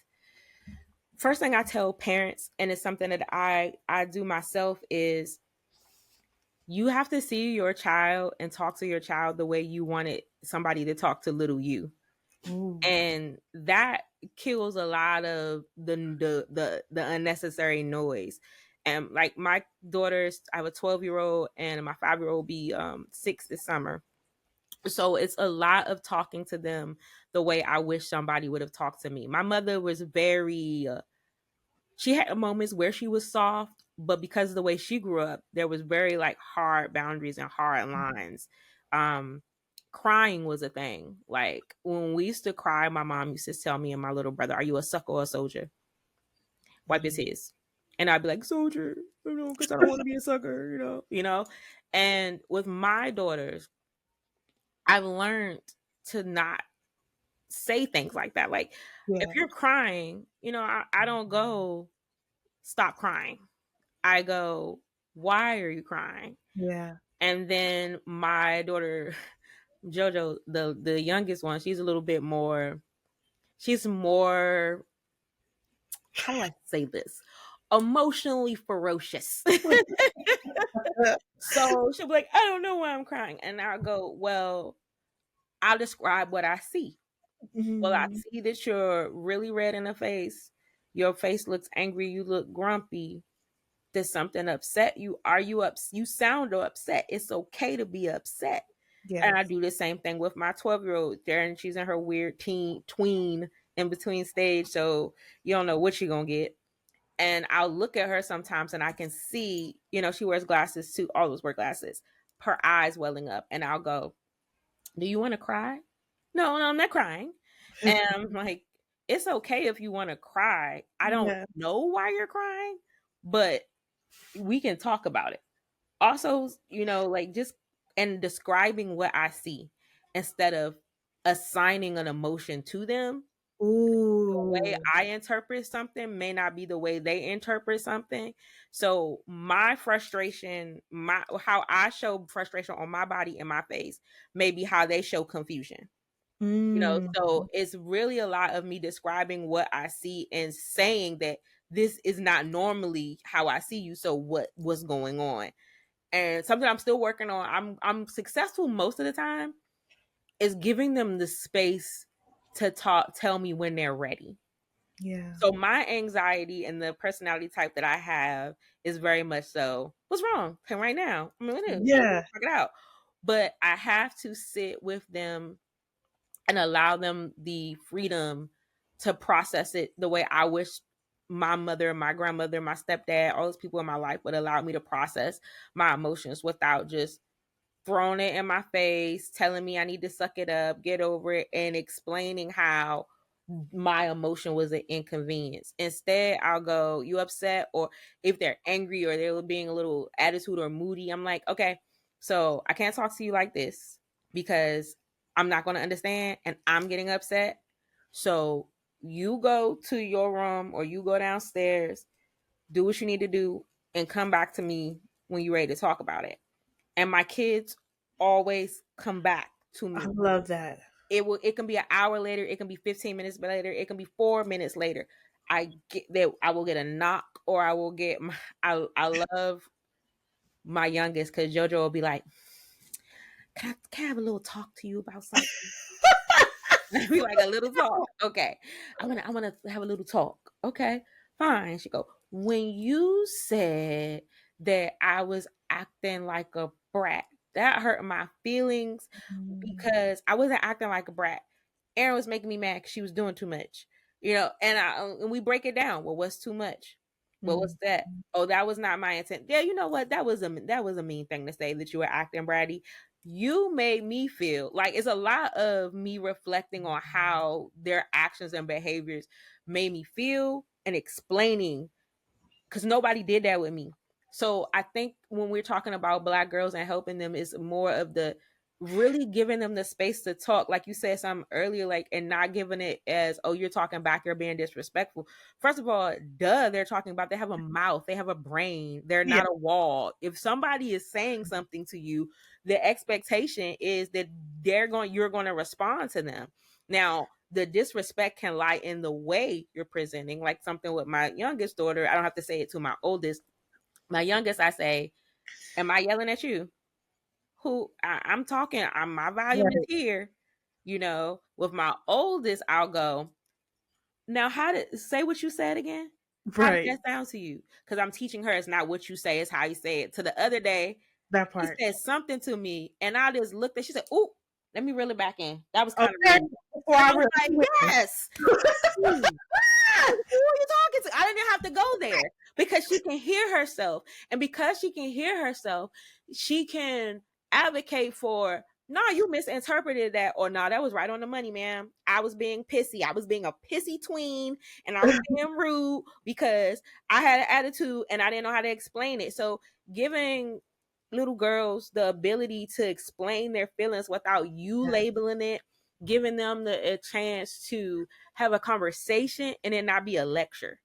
first thing I tell parents, and it's something that I do myself is you have to see your child and talk to your child the way you wanted somebody to talk to little you. Ooh. And that kills a lot of the unnecessary noise. And like my daughters, I have a 12-year-old and my 5-year-old will be 6 this summer. So it's a lot of talking to them the way I wish somebody would have talked to me. My mother was very she had moments where she was soft, but because of the way she grew up, there was very like hard boundaries and hard lines. Um, Crying was a thing. Like when we used to cry, my mom used to tell me and my little brother, "Are you a sucker or a soldier?" Wipe his his, and I'd be like, "Soldier," because I don't want to be a sucker, And with my daughters, I've learned to not say things like that. Like if Yeah. you're crying, I don't go stop crying. I go, why are you crying? Yeah. And then my daughter, Jojo, the youngest one, she's more, how do I say this? Emotionally ferocious. So she'll be like, I don't know why I'm crying. And I'll go, well, I'll describe what I see. Well, I Mhm. see that you're really red in the face. Your face looks angry. You look grumpy. Did something upset you? Are you You sound upset. It's okay to be upset. And I Yes. do the same thing with my 12-year-old there, and she's in her weird tween in between stage. So you don't know what you're gonna get. And I'll look at her sometimes and I can see, she wears glasses too, always wear glasses, her eyes welling up, and I'll go, do you want to cry? No, no, I'm not crying. And I'm like, it's okay if you want to cry. I don't Yeah. know why you're crying, but we can talk about it. Also, like just and describing what I see instead of assigning an emotion to them. The way Ooh. I interpret something may not be the way they interpret something. So my frustration, my how I show frustration on my body and my face may be how they show confusion. Mm. So it's really a lot of me describing what I see and saying that this is not normally how I see you. So what's going on? And something I'm still working on. I'm successful most of the time is giving them the space to tell me when they're ready. Yeah. So my anxiety and the personality type that I have is very much so, what's wrong? Come right now. I mean, let's Yeah. check it out. But I have to sit with them and allow them the freedom to process it the way I wish my mother, my grandmother, my stepdad, all those people in my life would allow me to process my emotions without just throwing it in my face, telling me I need to suck it up, get over it, and explaining how my emotion was an inconvenience. Instead, I'll go, "You upset?" Or if they're angry or they're being a little attitude or moody, I'm like, "Okay, so I can't talk to you like this because I'm not going to understand and I'm getting upset. So you go to your room or you go downstairs, do what you need to do, and come back to me when you're ready to talk about it." And my kids always come back to I me. love that. It can be an hour later, it can be 15 minutes later, it can be 4 minutes later. I will get a knock, or I will get my, I love my youngest because JoJo will be like, can I have a little talk to you about something? Be like, a little talk. Okay. I wanna have a little talk. Okay. Fine. She go, "When you said that I was acting like a brat, that hurt my feelings Mm, because I wasn't acting like a brat. Erin was making me mad because she was doing too much." And we break it down. Well, what's too much? Well, what's mm, that? Oh, that was not my intent. Yeah, you know what? That was a mean thing to say, that you were acting bratty. You made me feel like, it's a lot of me reflecting on how their actions and behaviors made me feel and explaining, because nobody did that with me. So I think when we're talking about Black girls and helping them, is more of the really giving them the space to talk, like you said something earlier, like, and not giving it as, "Oh, you're talking back, you're being disrespectful." First of all, duh, they're talking about, they have a mouth, they have a brain, they're yeah, not a wall. If somebody is saying something to you, the expectation is that you're going to respond to them. Now, the disrespect can lie in the way you're presenting, like something with my youngest daughter. I don't have to say it to my oldest. My youngest, I say, "Am I yelling at you?" I'm talking, my volume is right, here. With my oldest, I'll go, "Now, how did say what you said again? How did right. that sound to you?" Because I'm teaching her, it's not what you say, it's how you say it. To the other day, That she part. said something to me, and I just looked at, she said, "Ooh, let me reel it back in. That was kind of Okay, rude." before And I I was like, really "Yes. Ooh. Who are you talking to?" I didn't have to go there because she can hear herself. And because she can hear herself, she can advocate for, "No, you misinterpreted that," or, "No, that was right on the money, ma'am. I was being pissy. I was being a pissy tween, and I was being rude because I had an attitude and I didn't know how to explain it." So giving little girls the ability to explain their feelings without you labeling it, giving them a chance to have a conversation and it not be a lecture.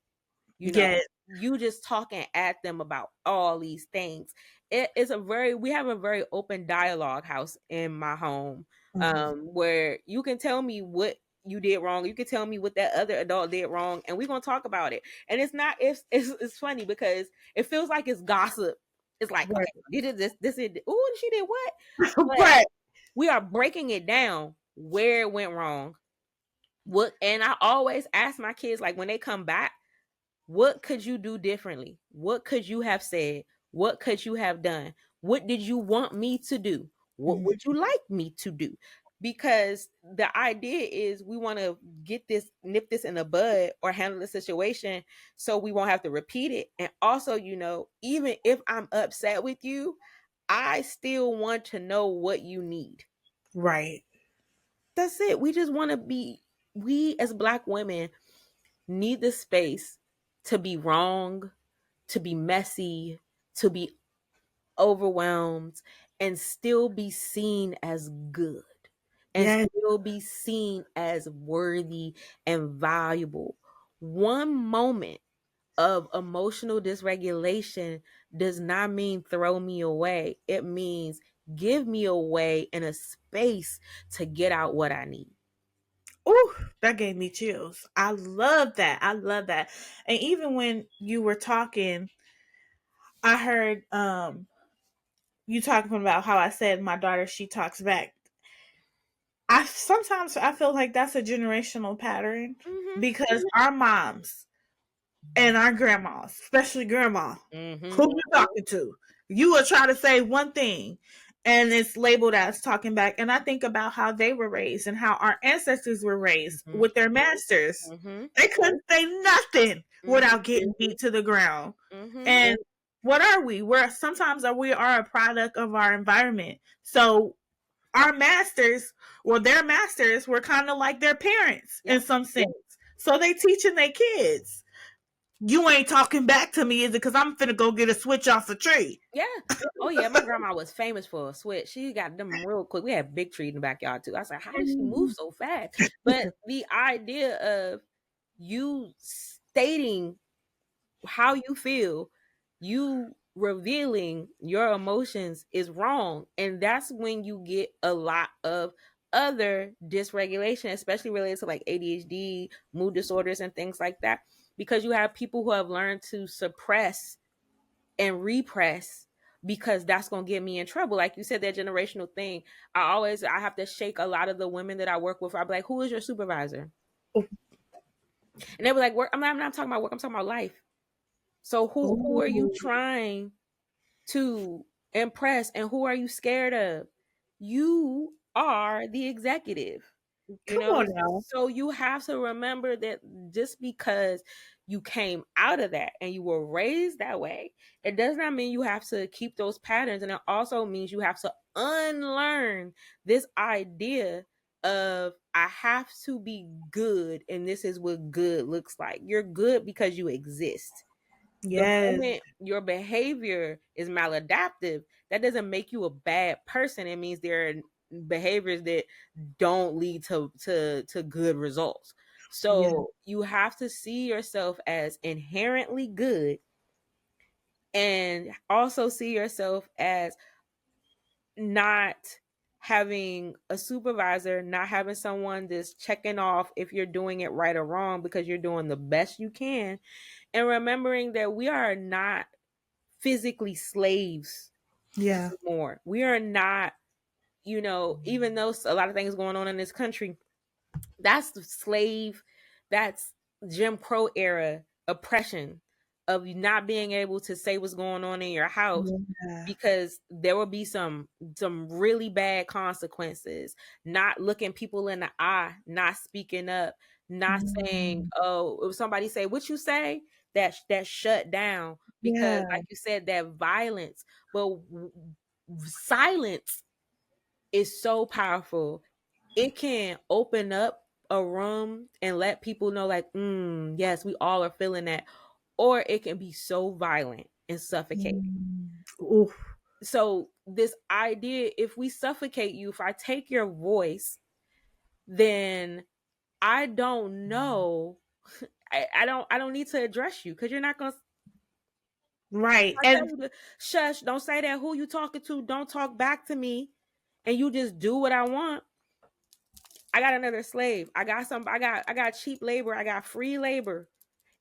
You know, get you just talking at them about all these things. We have a very open dialogue house in my home, mhm, where you can tell me what you did wrong. You can tell me what that other adult did wrong, and we're gonna talk about it. And it's not, it's funny because it feels like it's gossip. It's like, right, okay, you did this, ooh, she did what? But right, we are breaking it down where it went wrong. And I always ask my kids, like, when they come back, what could you do differently? What could you have said? What could you have done? What did you want me to do? What mhm, would you like me to do? Because the idea is we want to nip this in the bud, or handle the situation so we won't have to repeat it. And also, even if I'm upset with you, I still want to know what you need. right. That's it. We as Black women need the space to be wrong, to be messy, to be overwhelmed, and still be seen as good, and Yes. still be seen as worthy and valuable. One moment of emotional dysregulation does not mean throw me away. It means give me a way and a space to get out what I need. Ooh, that gave me chills. I love that. I love that. And even when you were talking, I heard you talking about how I said my daughter, she talks back. I sometimes I feel like that's a generational pattern Mhm. because our moms and our grandmas, especially grandma, Mhm. who you talking to? You will try to say one thing and it's labeled as talking back. And I think about how they were raised and how our ancestors were raised Mhm. with their masters. Mhm. They couldn't say nothing Mhm. without getting beat to the ground. Mhm. And What are we? We're sometimes we are a product of our environment. So our masters, well, their masters were kind of like their parents Yeah. in some sense. So they teaching their kids. You ain't talking back to me, is it? Because I'm finna go get a switch off the tree. Yeah. Oh yeah, my grandma was famous for a switch. She got them real quick. We had big tree in the backyard too. I was like, how did she move so fast? But the idea of you stating how you feel, you revealing your emotions is wrong. And that's when you get a lot of other dysregulation, especially related to like ADHD, mood disorders, and things like that. Because you have people who have learned to suppress and repress because that's going to get me in trouble. Like you said, that generational thing. I have to shake a lot of the women that I work with. I'll be like, who is your supervisor? And they were like, work. I'm not talking about work. I'm talking about life. So who are you Ooh, trying to impress, and who are you scared of? You are the executive. You come know, on now. so you have to remember that just because you came out of that and you were raised that way, it does not mean you have to keep those patterns. And it also means you have to unlearn this idea of I have to be good and this is what good looks like. You're good because you exist. The Yes, moment your behavior is maladaptive, that doesn't make you a bad person. It means there are behaviors that don't lead to good results. yeah, So you have to see yourself as inherently good and also see yourself as not having a supervisor, not having someone that's checking off if you're doing it right or wrong because you're doing the best you can. And remembering that we are not physically slaves yeah, anymore. We are not, even though a lot of things going on in this country, that's the slave, that's Jim Crow era oppression of you not being able to say what's going on in your house yeah, because there will be some really bad consequences. Not looking people in the eye, not speaking up, not saying, mm, oh, if somebody say what you say, that shut down because yeah, like you said, that violence. But silence is so powerful. It can open up a room and let people know, like, yes, we all are feeling that. Or it can be so violent and suffocating. oof, So, this idea, if we suffocate you, if I take your voice, then I don't know. I don't need to address you because you're not gonna. right, I tell and you to shush, don't say that. Who you talking to? Don't talk back to me, and you just do what I want. I got another slave. I got cheap labor. I got free labor.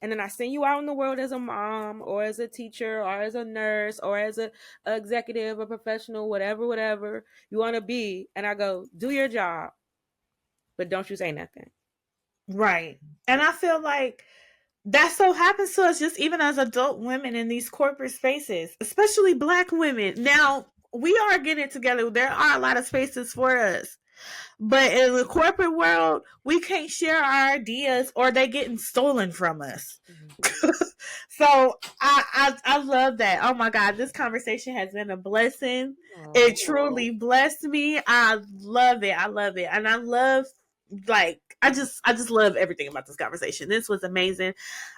And then I send you out in the world as a mom or as a teacher or as a nurse or as a executive, a professional, whatever you want to be. And I go, do your job, but don't you say nothing. right, and I feel like that so happens to us just even as adult women in these corporate spaces, especially Black women. Now we are getting together. There are a lot of spaces for us. But in the corporate world, we can't share our ideas or they getting stolen from us. Mhm. So I love that. Oh my God, this conversation has been a blessing. Aw. It truly blessed me. I love it. I love it. And I love I just love everything about this conversation. This was amazing.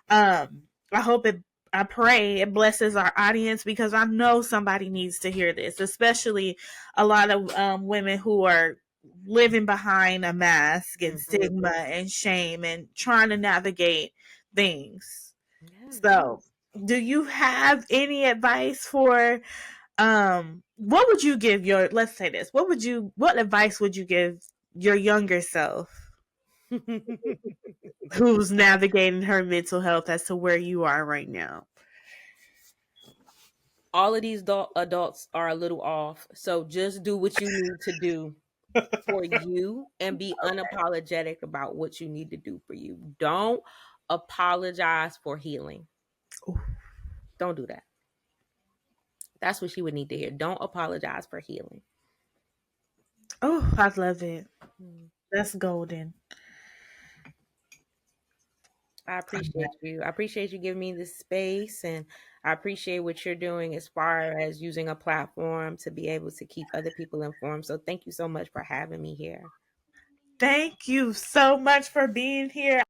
I hope it I pray it blesses our audience because I know somebody needs to hear this, especially a lot of women who are living behind a mask and Mhm. stigma and shame and trying to navigate things. Yeah. So, do you have any advice for what would you give your let's say this. What advice would you give your younger self who's navigating her mental health as to where you are right now? All of these adults are a little off. So just do what you need to do for you and be unapologetic about what you need to do for you. Don't apologize for healing. Don't do that. That's what she would need to hear. Don't apologize for healing. Oh, I love it. Mm. That's golden. I appreciate you. I appreciate you giving me this space, and I appreciate what you're doing as far as using a platform to be able to keep other people informed. So thank you so much for having me here. Thank you so much for being here.